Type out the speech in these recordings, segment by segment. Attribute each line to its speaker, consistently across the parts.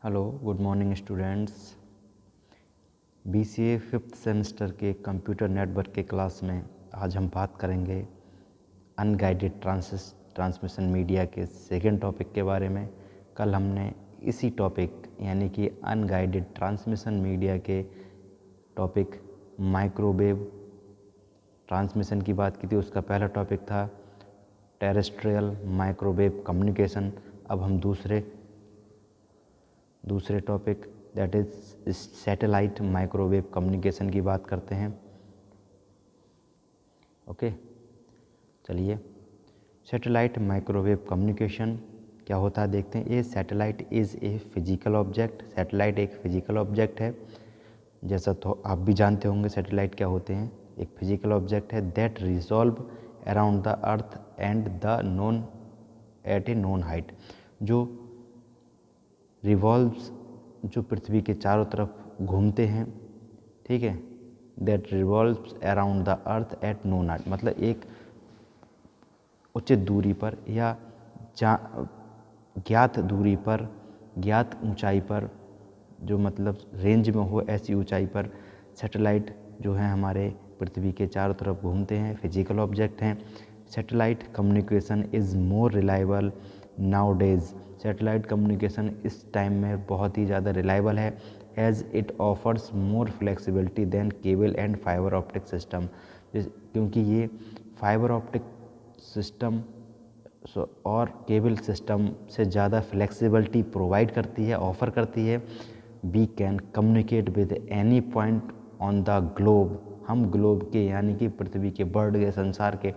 Speaker 1: Hello good morning students. BCA fifth semester के computer network के class में आज हम बात करेंगे अनगाइडेड ट्रांसमिशन मीडिया के सेकेंड टॉपिक के बारे में। कल हमने इसी टॉपिक यानी कि अनगाइडेड ट्रांसमिशन मीडिया के टॉपिक माइक्रोवेव ट्रांसमिशन की बात की थी। उसका पहला टॉपिक था टेरेस्ट्रियल माइक्रोवेव कम्युनिकेशन। अब हम दूसरे topic that is satellite microwave communication की बात करते हैं। ओके, चलिए सैटेलाइट माइक्रोवेव कम्युनिकेशन क्या होता है देखते हैं। ये satellite is a physical object. Satellite एक फिजिकल ऑब्जेक्ट है, जैसा तो आप भी जानते होंगे सैटेलाइट क्या होते हैं। एक फिजिकल ऑब्जेक्ट है that resolve around the earth and the known at A known height, जो रिवॉल्व्स, जो पृथ्वी के चारों तरफ घूमते हैं, ठीक है। That revolves around the earth at known height, मतलब एक उचित दूरी पर या ज्ञात दूरी पर, ज्ञात ऊंचाई पर, जो मतलब रेंज में हो ऐसी ऊंचाई पर सैटेलाइट जो है हमारे पृथ्वी के चारों तरफ घूमते हैं, फिजिकल ऑब्जेक्ट हैं। Satellite communication is more reliable nowadays. Satellite communication इस टाइम में बहुत ही ज़्यादा रिलायबल है as it offers more flexibility than cable and fibre optic system, क्योंकि ये फाइबर ऑप्टिक सिस्टम और केबल सिस्टम से ज़्यादा फ्लेक्सिबिलिटी प्रोवाइड करती है, ऑफ़र करती है। We can communicate with any point on the globe. हम ग्लोब के यानी कि पृथ्वी के, वर्ल्ड के, संसार के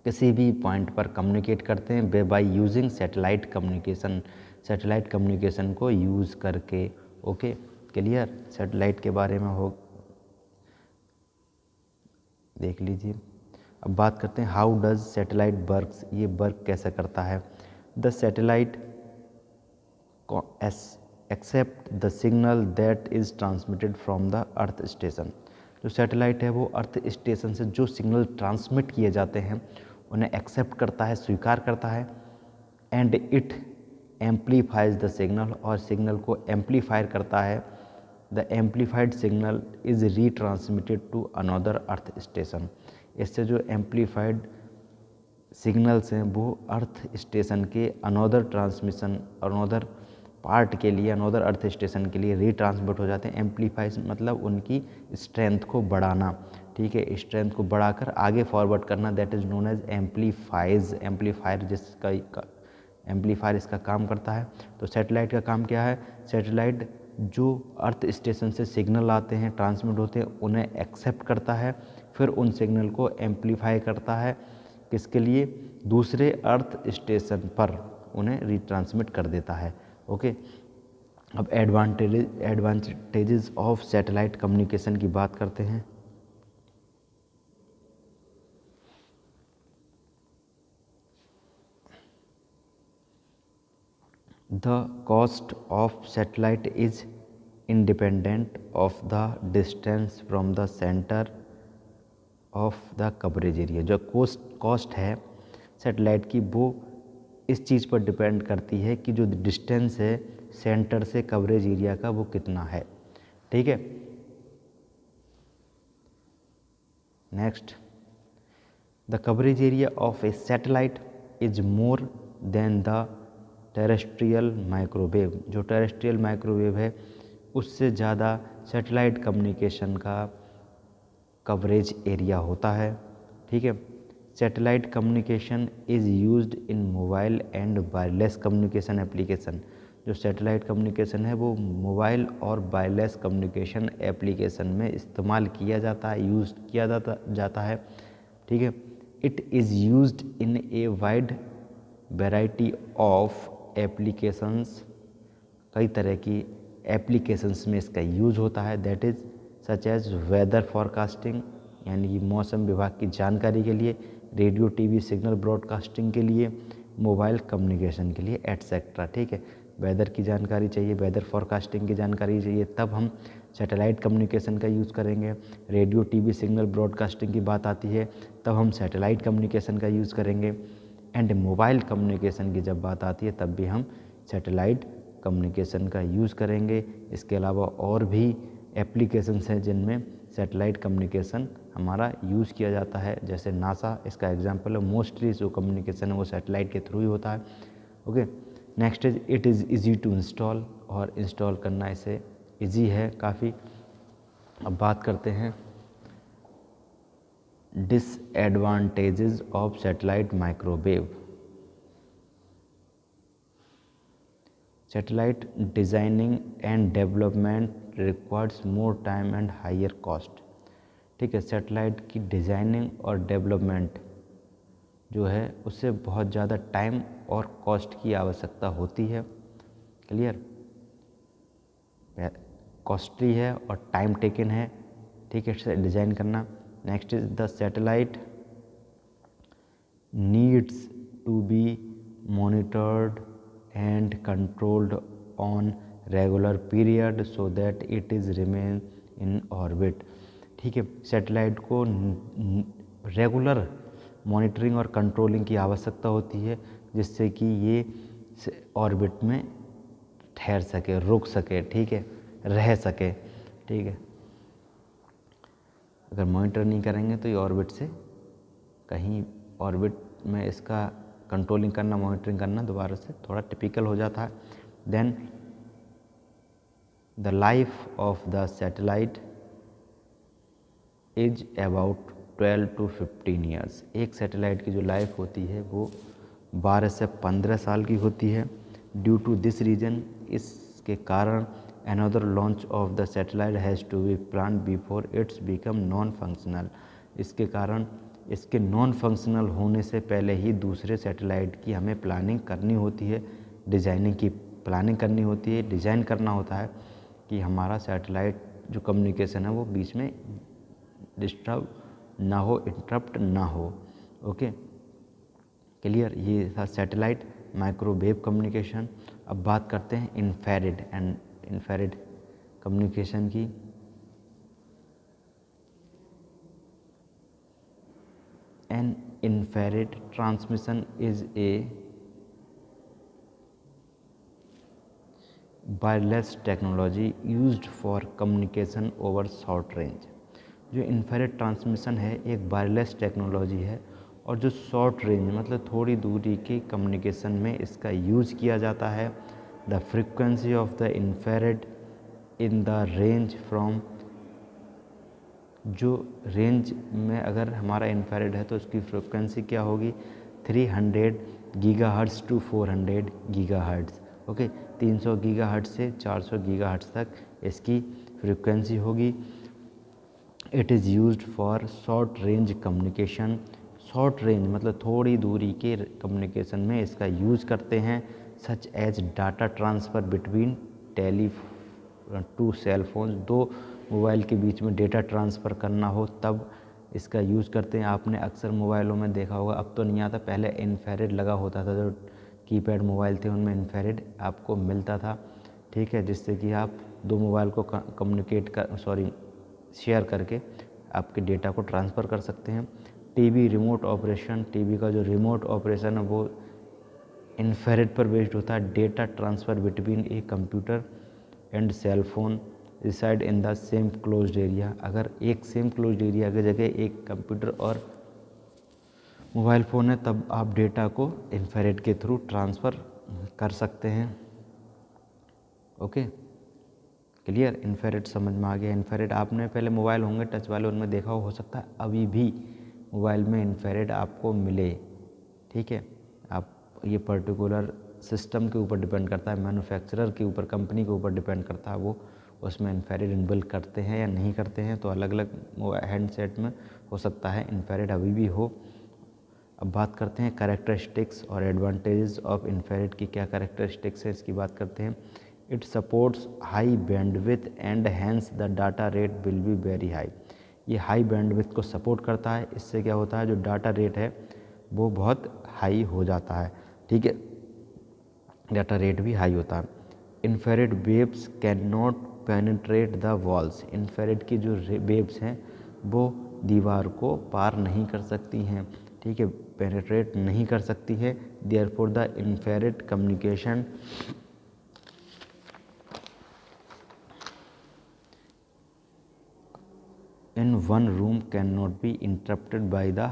Speaker 1: किसी भी पॉइंट पर कम्युनिकेट करते हैं by using satellite communication. Satellite communication को यूज़ करके। Okay, clear. सैटेलाइट के बारे में हो देख लीजिए। अब बात करते हैं हाउ डज सैटेलाइट वर्क्स। ये वर्क कैसे करता है। The satellite accept the signal that is transmitted from the earth station. जो सैटेलाइट है वो अर्थ स्टेशन से जो सिग्नल ट्रांसमिट किए जाते हैं उन्हें एक्सेप्ट करता है, स्वीकार करता है। And it amplifies the signal, और सिग्नल को एम्पलीफायर करता है। The amplified signal is retransmitted to another earth station. इससे जो एम्पलीफाइड सिग्नल्स हैं वो अर्थ स्टेशन के अनदर ट्रांसमिशन, अनदर पार्ट के लिए, अनदर अर्थ स्टेशन के लिए रीट्रांसमिट हो जाते हैं। एम्पलीफाइज मतलब उनकी स्ट्रेंथ को बढ़ाना, ठीक है, स्ट्रेंथ को बढ़ाकर आगे फॉरवर्ड करना, that is known as amplifies. Amplifier जिसका एम्पलीफायर इसका काम करता है। तो सैटेलाइट का काम क्या है। सैटेलाइट जो अर्थ स्टेशन से सिग्नल आते हैं, ट्रांसमिट होते हैं, उन्हें एक्सेप्ट करता है, फिर उन सिग्नल को एम्पलीफाई करता है, किसके लिए, दूसरे अर्थ स्टेशन पर उन्हें रीट्रांसमिट कर देता है। ओके, अब एडवांटेजेस ऑफ सैटेलाइट कम्युनिकेशन की बात करते हैं। The cost of satellite is independent of the distance from the center of the coverage area। जो कॉस्ट है सैटेलाइट की वो इस चीज़ पर डिपेंड करती है कि जो डिस्टेंस है सेंटर से कवरेज एरिया का वो कितना है, ठीक है। Next, the coverage area of A satellite is more than the terrestrial microwave. जो टेरेस्ट्रियल माइक्रोवेव है उससे ज़्यादा सैटेलाइट कम्युनिकेशन का कवरेज एरिया होता है, ठीक है। Satellite communication is used in mobile and wireless communication application. जो सैटेलाइट कम्युनिकेशन है वो मोबाइल और वायरलेस कम्युनिकेशन एप्लीकेशन में इस्तेमाल किया जाता है, यूज़ किया जाता है, ठीक है। It is used in a wide variety of applications. कई तरह की एप्लीकेशंस में इसका यूज होता है, that is such as weather forecasting यानी कि मौसम विभाग की जानकारी के लिए, रेडियो टीवी सिग्नल ब्रॉडकास्टिंग के लिए, मोबाइल कम्युनिकेशन के लिए, एटसेट्रा, ठीक है। वेदर की जानकारी चाहिए, वेदर फॉरकास्टिंग की जानकारी चाहिए, तब हम सैटेलाइट कम्युनिकेशन का यूज़ करेंगे। रेडियो टीवी सिग्नल ब्रॉडकास्टिंग की बात आती है तब हम सैटेलाइट कम्युनिकेशन का यूज़ करेंगे। एंड मोबाइल कम्युनिकेशन की जब बात आती है तब भी हम सैटेलाइट कम्युनिकेशन का यूज़ करेंगे। इसके अलावा और भी एप्लीकेशंस हैं जिनमें सैटेलाइट कम्युनिकेशन हमारा यूज़ किया जाता है, जैसे नासा इसका एग्जांपल है। मोस्टली जो कम्युनिकेशन है वो सैटेलाइट के थ्रू ही होता है। Okay, next is it is easy to install, और इंस्टॉल करना इसे ईजी है काफ़ी। अब बात करते हैं disadvantages of satellite microwave. Satellite designing and development requires more time and higher cost. ठीक है, सैटेलाइट की डिज़ाइनिंग और डेवलपमेंट जो है उससे बहुत ज़्यादा टाइम और कॉस्ट की आवश्यकता होती है। क्लियर, कॉस्टली है और टाइम टेकन है। ठीक है, इसे डिज़ाइन करना। Next is the satellite needs to be monitored and controlled on regular period so that it is remain in orbit। ठीक है, सैटेलाइट को रेगुलर मॉनिटरिंग और कंट्रोलिंग की आवश्यकता होती है, जिससे कि ये ऑर्बिट में ठहर सके, रुक सके, ठीक है, रह सके। ठीक है, अगर मॉनिटर नहीं करेंगे तो ये ऑर्बिट से कहीं ऑर्बिट में इसका कंट्रोलिंग करना, मॉनिटरिंग करना दोबारा से थोड़ा टिपिकल हो जाता है। Then the life of the satellite is about 12 to 15 years. एक सैटेलाइट की जो लाइफ होती है वो 12 से 15 साल की होती है। ड्यू टू दिस रीजन, इसके कारण another launch of the satellite has to be plan before its become non functional. इसके कारण इसके नॉन फंक्शनल होने से पहले ही दूसरे सैटेलाइट की हमें प्लानिंग करनी होती है, डिज़ाइनिंग की प्लानिंग करनी होती है, डिज़ाइन करना होता है कि हमारा सैटेलाइट जो कम्युनिकेशन है वो बीच में डिस्टर्ब ना हो, इंटरप्ट ना हो। ओके, क्लियर, ये था सैटेलाइट माइक्रोवेव कम्युनिकेशन। अब बात करते हैं इंफ्रारेड एंड इंफ्रारेड कम्युनिकेशन की। An infrared transmission is a wireless technology used for communication over short range। जो इंफ्रारेड ट्रांसमिशन है एक वायरलेस टेक्नोलॉजी है और जो शॉर्ट रेंज मतलब थोड़ी दूरी के कम्युनिकेशन में इसका यूज़ किया जाता है। The frequency of the infrared in the range from, जो रेंज में अगर हमारा इंफ्रारेड है तो उसकी फ्रिक्वेंसी क्या होगी, 300 gigahertz to 400 gigahertz. Okay, 300 gigahertz से 400 गीगाहर्ट्ज़ तक इसकी फ्रिक्वेंसी होगी। It is used for short range communication. Short range मतलब थोड़ी दूरी के कम्युनिकेशन में इसका यूज़ करते हैं। Such as data transfer between two cell phone, दो मोबाइल के बीच में डेटा ट्रांसफ़र करना हो तब इसका यूज़ करते हैं। आपने अक्सर मोबाइलों में देखा होगा, अब तो नहीं आता, पहले इंफ्रारेड लगा होता था। जो कीपैड मोबाइल थे उनमें इंफ्रारेड आपको मिलता था। ठीक है, जिससे कि आप दो मोबाइल को शेयर करके आपके डेटा को ट्रांसफ़र कर सकते हैं। टीवी रिमोट ऑपरेशन, टीवी का जो रिमोट ऑपरेशन है वो इंफ्रारेड पर बेस्ड होता है। Data transfer between a computer and cell phone reside in the same closed area. अगर एक सेम क्लोज्ड एरिया की जगह एक कंप्यूटर और मोबाइल फ़ोन है तब आप डेटा को इंफ्रारेड के थ्रू ट्रांसफ़र कर सकते हैं। ओके, क्लियर, इंफ्रारेड समझ में आ गया। इंफ्रारेड आपने पहले मोबाइल होंगे टच वाले उनमें देखा हो सकता है अभी भी मोबाइल में इंफ्रारेड आपको मिले। ठीक है, आप ये पर्टिकुलर सिस्टम के ऊपर डिपेंड करता है, मैन्युफैक्चरर के ऊपर, कंपनी के ऊपर डिपेंड करता है वो उसमें इंफ्रारेड इनबिल्ट करते हैं या नहीं करते हैं। तो अलग अलग हैंडसेट में हो सकता है इंफ्रारेड अभी भी हो। अब बात करते हैं कैरेक्टरिस्टिक्स और एडवांटेजेस ऑफ इंफ्रारेड की। क्या कैरेक्टरिस्टिक्स है इसकी बात करते हैं। It supports high bandwidth and hence the data rate will be very high. ये हाई बैंडविड्थ को सपोर्ट करता है, इससे क्या होता है जो डाटा रेट है वो बहुत हाई हो जाता है। ठीक है, डाटा रेट भी हाई होता है। Infrared waves can not penetrate the walls. Infrared की जो वेव्स हैं वो दीवार को पार नहीं कर सकती हैं। ठीक है, पेनिट्रेट नहीं कर सकती है। Therefore the infrared communication one room can not be interrupted by the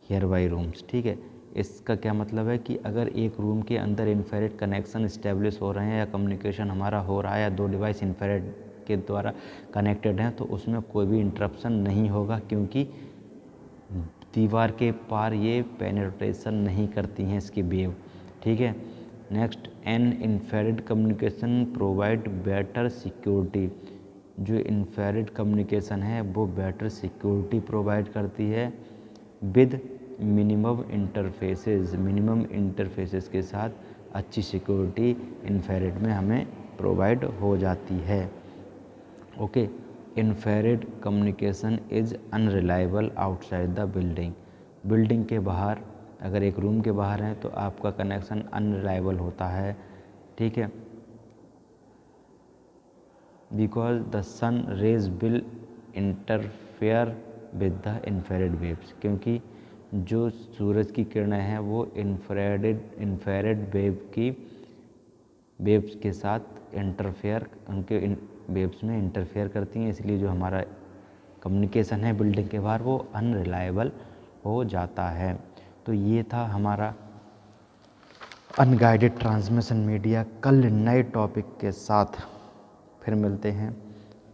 Speaker 1: here by rooms. ठीक है, इसका क्या मतलब है कि अगर एक रूम के अंदर इंफ्रारेड कनेक्शन इस्टेब्लिश हो रहे हैं या कम्युनिकेशन हमारा हो रहा है या दो डिवाइस इंफ्रारेड के द्वारा कनेक्टेड हैं तो उसमें कोई भी इंटरप्शन नहीं होगा, क्योंकि दीवार के पार ये पेनिट्रेशन नहीं करती हैं इसकी वेव। ठीक है, next, an infrared communication provide better security. जो इंफ्रारेड कम्युनिकेशन है वो बेटर सिक्योरिटी प्रोवाइड करती है विद मिनिमम इंटरफेसेस के साथ अच्छी सिक्योरिटी इंफ्रारेड में हमें प्रोवाइड हो जाती है। Okay, infrared communication is unreliable outside the building. Building के बाहर, अगर एक रूम के बाहर हैं तो आपका कनेक्शन अनरिलायबल होता है। ठीक है, because the sun rays will interfere with the infrared waves, क्योंकि जो सूरज की किरणें हैं वो इंफ्रारेड वेव्स के साथ इंटरफेयर, उनके वेव्स में इंटरफेयर करती हैं, इसलिए जो हमारा कम्युनिकेशन है बिल्डिंग के बाहर वो अनरिलायबल हो जाता है। तो ये था हमारा अनगाइडेड ट्रांसमिशन मीडिया। कल नए टॉपिक के साथ फिर मिलते हैं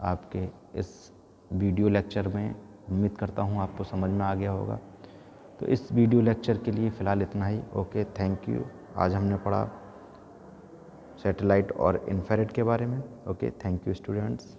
Speaker 1: आपके इस वीडियो लेक्चर में। उम्मीद करता हूँ आपको समझ में आ गया होगा। तो इस वीडियो लेक्चर के लिए फ़िलहाल इतना ही। Okay, thank you. आज हमने पढ़ा सैटेलाइट और इंफ्रारेड के बारे में। Okay, thank you students.